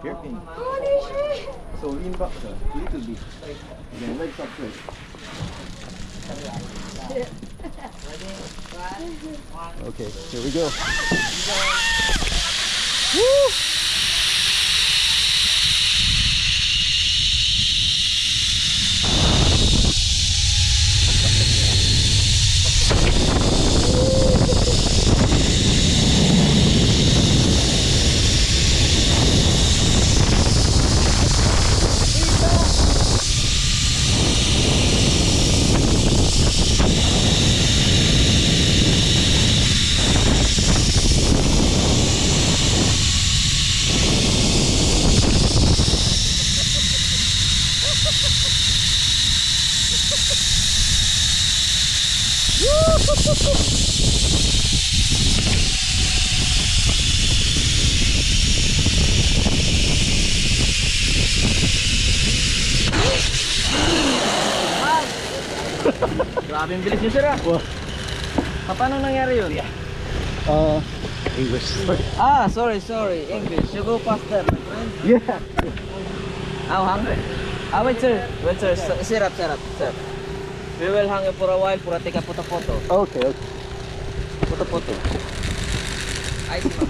Hairpin. Holy shit! So lean back, sir. A little bit. Then legs up straight. Okay, here we go. Woo! Grabe ang bilis niyo, sir, ah. Wow. Paano nangyari yun? English. Ah, sorry. English. You go faster, my friend. Yeah. I'm hungry. Wait, sir. Sit up, sir. We will hang you for a while for a take a photo. Okay. Photo. I see.